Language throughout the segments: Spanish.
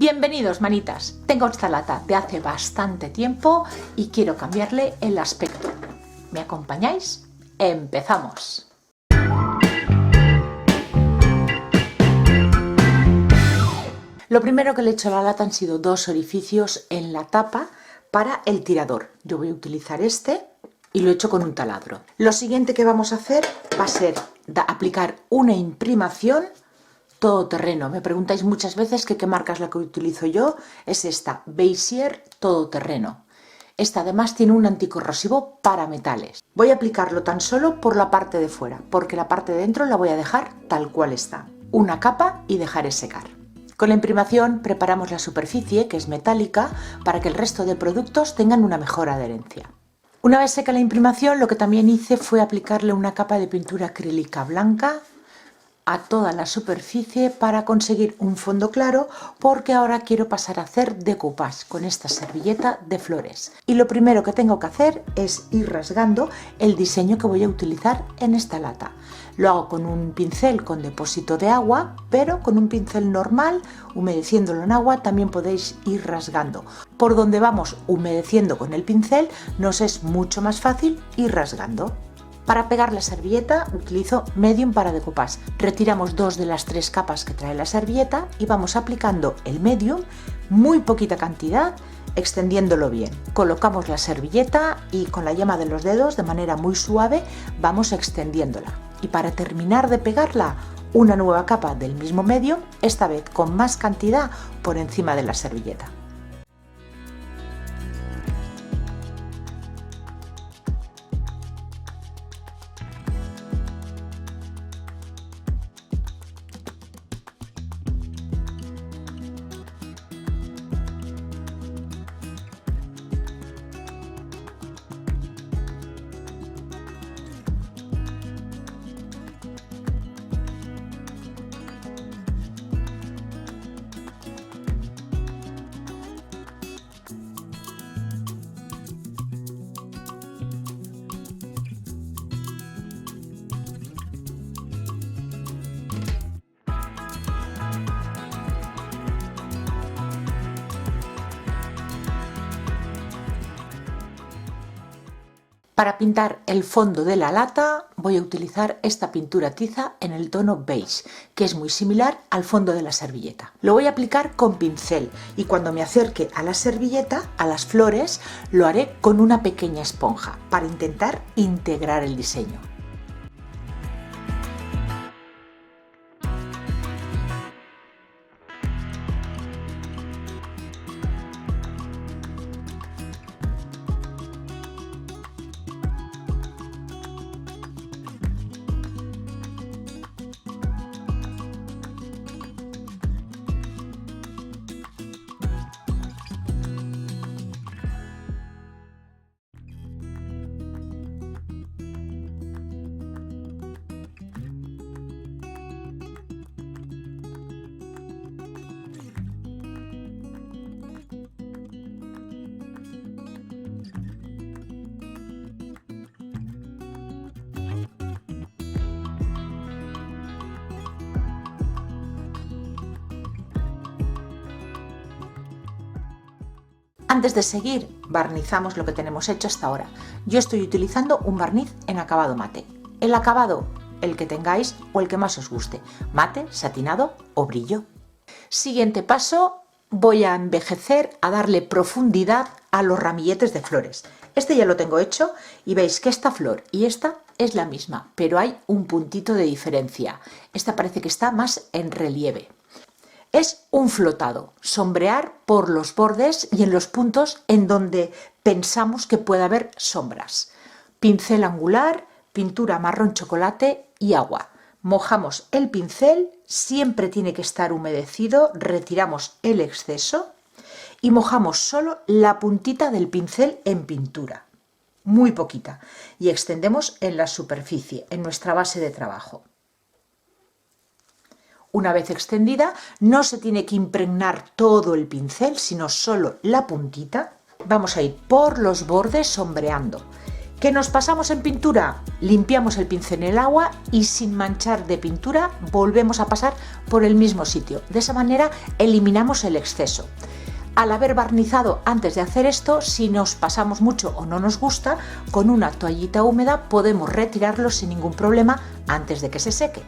Bienvenidos, manitas. Tengo esta lata de hace bastante tiempo y quiero cambiarle el aspecto. ¿Me acompañáis? ¡Empezamos! Lo primero que le he hecho a la lata han sido dos orificios en la tapa para el tirador. Yo voy a utilizar este y lo he hecho con un taladro. Lo siguiente que vamos a hacer va a ser aplicar una imprimación todoterreno. Me preguntáis muchas veces que qué marca es la que utilizo yo. Es esta, Bezier Todoterreno. Esta además tiene un anticorrosivo para metales. Voy a aplicarlo tan solo por la parte de fuera, porque la parte de dentro la voy a dejar tal cual está. Una capa y dejaré secar. Con la imprimación preparamos la superficie, que es metálica, para que el resto de productos tengan una mejor adherencia. Una vez seca la imprimación, lo que también hice fue aplicarle una capa de pintura acrílica blanca a toda la superficie para conseguir un fondo claro, porque ahora quiero pasar a hacer decoupage con esta servilleta de flores. Y lo primero que tengo que hacer es ir rasgando el diseño que voy a utilizar en esta lata. Lo hago con un pincel con depósito de agua, pero con un pincel normal, humedeciéndolo en agua, también podéis ir rasgando. Por donde vamos humedeciendo con el pincel, nos es mucho más fácil ir rasgando. Para pegar la servilleta utilizo medium para decoupage. Retiramos dos de las tres capas que trae la servilleta y vamos aplicando el medium, muy poquita cantidad, extendiéndolo bien. Colocamos la servilleta y con la yema de los dedos, de manera muy suave, vamos extendiéndola. Y para terminar de pegarla, una nueva capa del mismo medium, esta vez con más cantidad por encima de la servilleta. Para pintar el fondo de la lata voy a utilizar esta pintura tiza en el tono beige, que es muy similar al fondo de la servilleta. Lo voy a aplicar con pincel y cuando me acerque a la servilleta, a las flores, lo haré con una pequeña esponja para intentar integrar el diseño. Antes de seguir, barnizamos lo que tenemos hecho hasta ahora. Yo estoy utilizando un barniz en acabado mate. El acabado, el que tengáis o el que más os guste, mate, satinado o brillo. Siguiente paso, voy a envejecer, a darle profundidad a los ramilletes de flores. Este ya lo tengo hecho y veis que esta flor y esta es la misma, pero hay un puntito de diferencia. Esta parece que está más en relieve. Es un flotado, sombrear por los bordes y en los puntos en donde pensamos que puede haber sombras. Pincel angular, pintura marrón chocolate y agua. Mojamos el pincel, siempre tiene que estar humedecido, retiramos el exceso y mojamos solo la puntita del pincel en pintura, muy poquita, y extendemos en la superficie, en nuestra base de trabajo. Una vez extendida, no se tiene que impregnar todo el pincel, sino solo la puntita. Vamos a ir por los bordes sombreando. ¿Que nos pasamos en pintura? Limpiamos el pincel en el agua y sin manchar de pintura volvemos a pasar por el mismo sitio. De esa manera eliminamos el exceso. Al haber barnizado antes de hacer esto, si nos pasamos mucho o no nos gusta, con una toallita húmeda podemos retirarlo sin ningún problema antes de que se seque.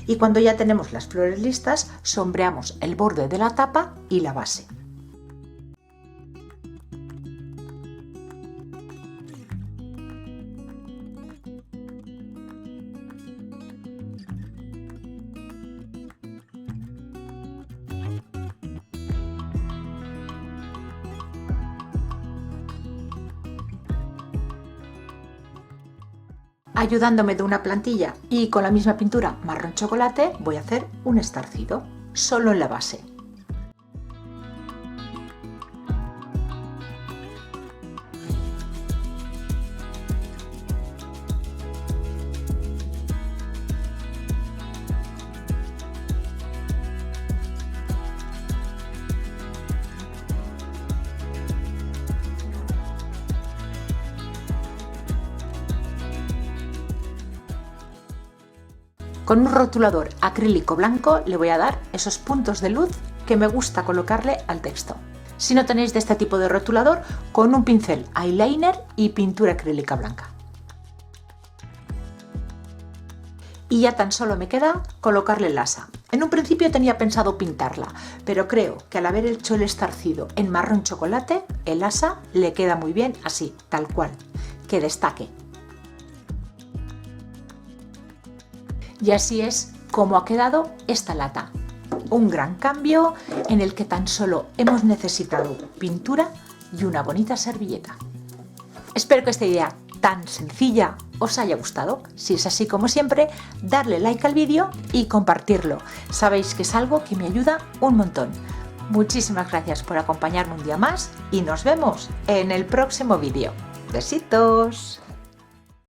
Y cuando ya tenemos las flores listas, sombreamos el borde de la tapa y la base. Ayudándome de una plantilla y con la misma pintura marrón chocolate voy a hacer un estarcido, solo en la base. Con un rotulador acrílico blanco le voy a dar esos puntos de luz que me gusta colocarle al texto. Si no tenéis de este tipo de rotulador, con un pincel eyeliner y pintura acrílica blanca. Y ya tan solo me queda colocarle el asa. En un principio tenía pensado pintarla, pero creo que al haber hecho el estarcido en marrón chocolate, el asa le queda muy bien así, tal cual, que destaque. Y así es como ha quedado esta lata. Un gran cambio en el que tan solo hemos necesitado pintura y una bonita servilleta. Espero que esta idea tan sencilla os haya gustado. Si es así, como siempre, darle like al vídeo y compartirlo. Sabéis que es algo que me ayuda un montón. Muchísimas gracias por acompañarme un día más y nos vemos en el próximo vídeo. ¡Besitos!